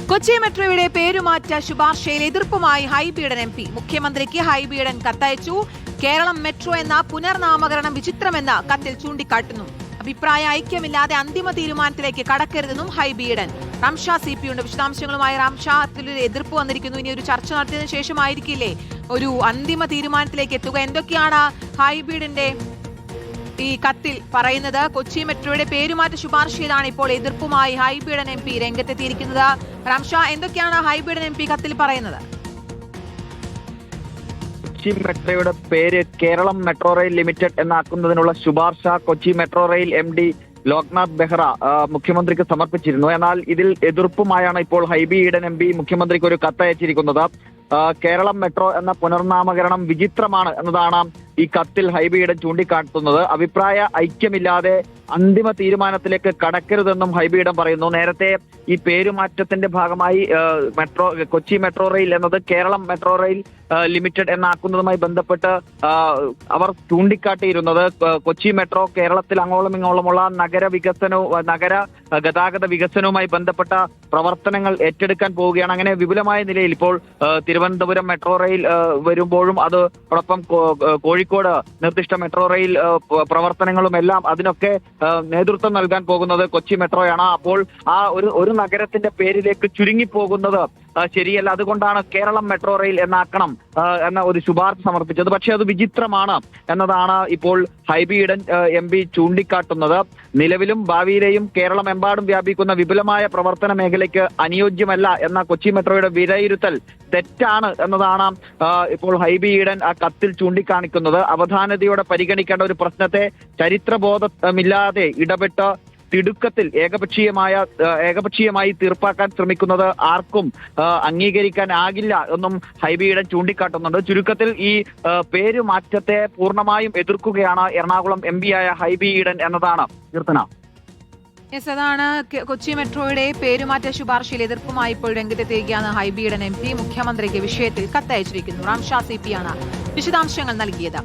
കൊച്ചി മെട്രോയുടെ പേരുമാറ്റ ശുപാർശയിൽ എതിർപ്പുമായി ഹൈബീഡൻ MP. മുഖ്യമന്ത്രിക്ക് ഹൈബീഡൻ കത്തയച്ചു. കേരളം മെട്രോ എന്ന പുനർനാമകരണം വിചിത്രമെന്ന് കത്തിൽ ചൂണ്ടിക്കാട്ടുന്നു. അഭിപ്രായ ഐക്യമില്ലാതെ അന്തിമ തീരുമാനത്തിലേക്ക് കടക്കരുതെന്നും ഹൈബീഡൻ. റംഷ CP ഉണ്ട്. വിശദാംശങ്ങളുമായി റംഷ, അതിലൊരു എതിർപ്പ് വന്നിരിക്കുന്നു. ഇനി ഒരു ചർച്ച നടത്തിയതിനു ശേഷമായിരിക്കില്ലേ ഒരു അന്തിമ തീരുമാനത്തിലേക്ക് എത്തുക? എന്തൊക്കെയാണ് ഹൈബീഡിന്റെ ഈ കത്തിൽ പറയുന്നത്? കൊച്ചി മെട്രോയുടെ പേരുമാറ്റ ശുപാർശയിലാണ് ഇപ്പോൾ എതിർപ്പുമായി ഹൈബീഡൻ MP രംഗത്തെത്തിയിരിക്കുന്നത്. റംഷ, എന്തൊക്കെയാണ് ഹൈബീഡൻ MP കത്തിൽ പറയുന്നത്? കൊച്ചി മെട്രോയുടെ പേര് കേരളം മെട്രോ റെയിൽ ലിമിറ്റഡ് എന്നാക്കുന്നതിനുള്ള ശുപാർശ Kochi metro rail MD Loknath Behera മുഖ്യമന്ത്രിക്ക് സമർപ്പിച്ചിരുന്നു. എന്നാൽ ഇതിൽ എതിർപ്പുമായാണ് ഇപ്പോൾ ഹൈബീഡൻ MP മുഖ്യമന്ത്രിക്ക് ഒരു കത്തയച്ചിരിക്കുന്നത്. കേരളം മെട്രോ എന്ന പുനർനാമകരണം വിചിത്രമാണ് എന്നതാണ് ഈ കത്തിൽ ഹൈബീഡൻ ചൂണ്ടിക്കാട്ടുന്നത്. അഭിപ്രായ ഐക്യമില്ലാതെ അന്തിമ തീരുമാനത്തിലേക്ക് കടക്കരുതെന്നും ഹൈബീഡൻ പറയുന്നു. നേരത്തെ ഈ പേരുമാറ്റത്തിന്റെ ഭാഗമായി കൊച്ചി മെട്രോ റെയിൽ എന്നത് കേരളം മെട്രോ റെയിൽ ലിമിറ്റഡ് എന്നാക്കുന്നതുമായി ബന്ധപ്പെട്ട് അവർ ചൂണ്ടിക്കാട്ടിയിരുന്നത് കൊച്ചി മെട്രോ കേരളത്തിൽ അങ്ങോളം ഇങ്ങോളമുള്ള നഗര ഗതാഗത വികസനവുമായി ബന്ധപ്പെട്ട പ്രവർത്തനങ്ങൾ ഏറ്റെടുക്കാൻ പോവുകയാണ്. അങ്ങനെ വിപുലമായ നിലയിൽ ഇപ്പോൾ തിരുവനന്തപുരം മെട്രോ റെയിൽ വരുമ്പോഴും അതോടൊപ്പം കോഴിക്കോട് നിർദ്ദിഷ്ട മെട്രോ റെയിൽ പ്രവർത്തനങ്ങളും എല്ലാം അതിനൊക്കെ നേതൃത്വം നൽകാൻ പോകുന്നത് കൊച്ചി മെട്രോയാണ്. അപ്പോൾ ആ ഒരു നഗരത്തിന്റെ പേരിലേക്ക് ചുരുങ്ങിപ്പോകുന്നത് ശരിയല്ല. അതുകൊണ്ടാണ് കേരളം മെട്രോ റെയിൽ എന്നാക്കണം എന്ന ഒരു ശുപാർശ സമർപ്പിച്ചത്. പക്ഷെ അത് വിചിത്രമാണ് എന്നതാണ് ഇപ്പോൾ ഹൈബീഡൻ MP ചൂണ്ടിക്കാട്ടുന്നത്. നിലവിലും ഭാവിയിലെയും കേരളമെമ്പാടും വ്യാപിക്കുന്ന വിപുലമായ പ്രവർത്തന മേഖലയ്ക്ക് അനുയോജ്യമല്ല എന്ന കൊച്ചി മെട്രോയുടെ വിലയിരുത്തൽ തെറ്റാണ് എന്നതാണ് ഇപ്പോൾ ഹൈബീഡൻ ആ കത്തിൽ ചൂണ്ടിക്കാണിക്കുന്നത്. അവധാനതയോടെ പരിഗണിക്കേണ്ട ഒരു പ്രശ്നത്തെ ചരിത്രബോധമില്ലാതെ ഇടപെട്ട് തിടുക്കത്തിൽ ഏകപക്ഷീയമായി തീർപ്പാക്കാൻ ശ്രമിക്കുന്നത് ആർക്കും അംഗീകരിക്കാനാകില്ല എന്നും ഹൈബീഡൻ ചൂണ്ടിക്കാട്ടുന്നുണ്ട്. ചുരുക്കത്തിൽ ഈ പേരുമാറ്റത്തെ പൂർണ്ണമായും എതിർക്കുകയാണ് എറണാകുളം MP ആയ ഹൈബീഡൻ എന്നതാണ് കീർത്തന. അതാണ് കൊച്ചി മെട്രോയുടെ പേരുമാറ്റ ശുപാർശയിൽ എതിർപ്പുമായി ഇപ്പോൾ രംഗത്തെത്തിയിരിക്കുകയാണ് ഹൈബീഡൻ MP. മുഖ്യമന്ത്രിക്ക് വിഷയത്തിൽ കത്തയച്ചിരിക്കുന്നു. റംഷ CP ആണ് വിശദാംശങ്ങൾ നൽകിയത്.